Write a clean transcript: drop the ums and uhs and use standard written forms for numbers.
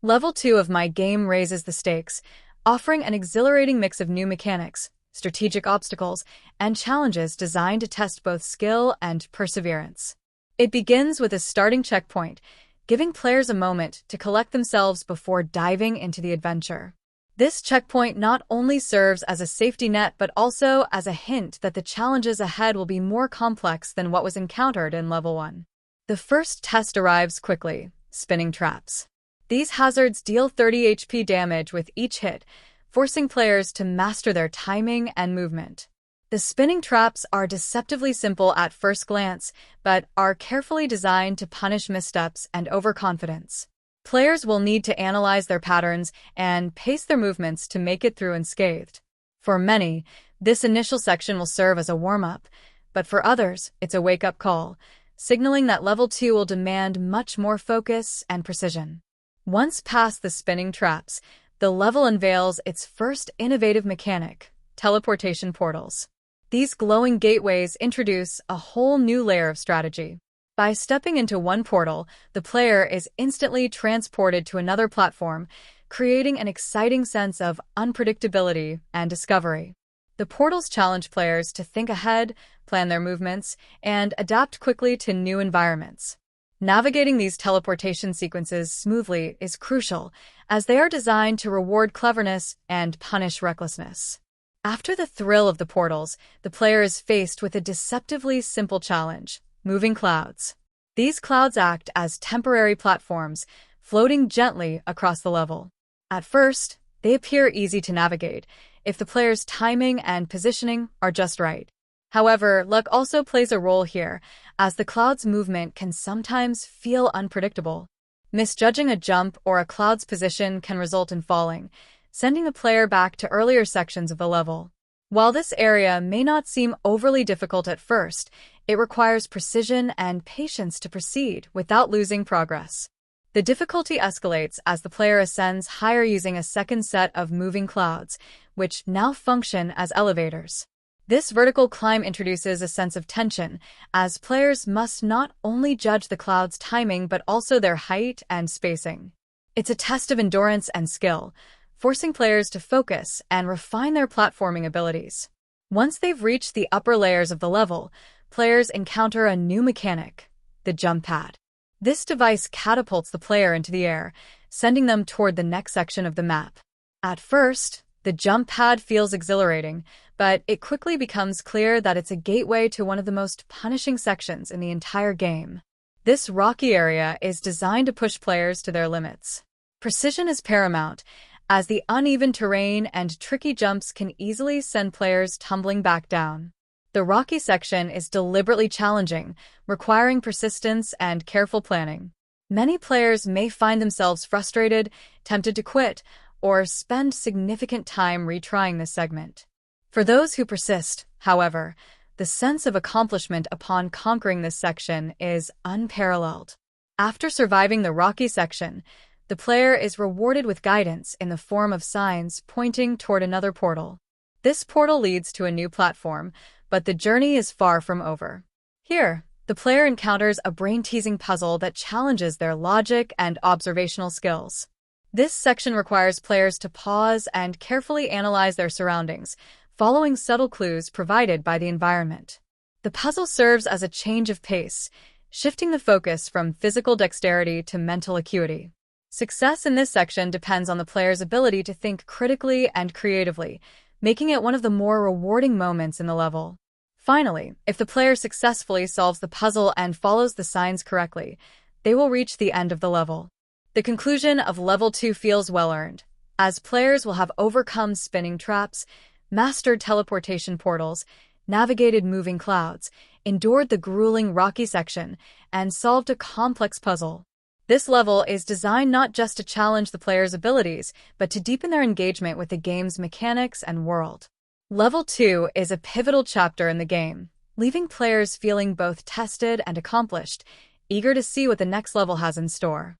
Level 2 of my game raises the stakes, offering an exhilarating mix of new mechanics, strategic obstacles, and challenges designed to test both skill and perseverance. It begins with a starting checkpoint, giving players a moment to collect themselves before diving into the adventure. This checkpoint not only serves as a safety net but also as a hint that the challenges ahead will be more complex than what was encountered in Level 1. The first test arrives quickly: spinning traps. These hazards deal 30 HP damage with each hit, forcing players to master their timing and movement. The spinning traps are deceptively simple at first glance, but are carefully designed to punish missteps and overconfidence. Players will need to analyze their patterns and pace their movements to make it through unscathed. For many, this initial section will serve as a warm-up, but for others, it's a wake-up call, signaling that Level 2 will demand much more focus and precision. Once past the spinning traps, the level unveils its first innovative mechanic: teleportation portals. These glowing gateways introduce a whole new layer of strategy. By stepping into one portal, the player is instantly transported to another platform, creating an exciting sense of unpredictability and discovery. The portals challenge players to think ahead, plan their movements, and adapt quickly to new environments. Navigating these teleportation sequences smoothly is crucial, as they are designed to reward cleverness and punish recklessness. After the thrill of the portals, the player is faced with a deceptively simple challenge: moving clouds. These clouds act as temporary platforms, floating gently across the level. At first, they appear easy to navigate, if the player's timing and positioning are just right. However, luck also plays a role here, as the cloud's movement can sometimes feel unpredictable. Misjudging a jump or a cloud's position can result in falling, sending the player back to earlier sections of the level. While this area may not seem overly difficult at first, it requires precision and patience to proceed without losing progress. The difficulty escalates as the player ascends higher using a second set of moving clouds, which now function as elevators. This vertical climb introduces a sense of tension, as players must not only judge the cloud's timing but also their height and spacing. It's a test of endurance and skill, forcing players to focus and refine their platforming abilities. Once they've reached the upper layers of the level, players encounter a new mechanic: the jump pad. This device catapults the player into the air, sending them toward the next section of the map. At first, the jump pad feels exhilarating, but it quickly becomes clear that it's a gateway to one of the most punishing sections in the entire game. This rocky area is designed to push players to their limits. Precision is paramount, as the uneven terrain and tricky jumps can easily send players tumbling back down. The rocky section is deliberately challenging, requiring persistence and careful planning. Many players may find themselves frustrated, tempted to quit, or spend significant time retrying this segment. For those who persist, however, the sense of accomplishment upon conquering this section is unparalleled. After surviving the rocky section, the player is rewarded with guidance in the form of signs pointing toward another portal. This portal leads to a new platform, but the journey is far from over. Here, the player encounters a brain-teasing puzzle that challenges their logic and observational skills. This section requires players to pause and carefully analyze their surroundings, following subtle clues provided by the environment. The puzzle serves as a change of pace, shifting the focus from physical dexterity to mental acuity. Success in this section depends on the player's ability to think critically and creatively, making it one of the more rewarding moments in the level. Finally, if the player successfully solves the puzzle and follows the signs correctly, they will reach the end of the level. The conclusion of Level 2 feels well-earned, as players will have overcome spinning traps, mastered teleportation portals, navigated moving clouds, endured the grueling rocky section, and solved a complex puzzle. This level is designed not just to challenge the player's abilities, but to deepen their engagement with the game's mechanics and world. Level 2 is a pivotal chapter in the game, leaving players feeling both tested and accomplished, eager to see what the next level has in store.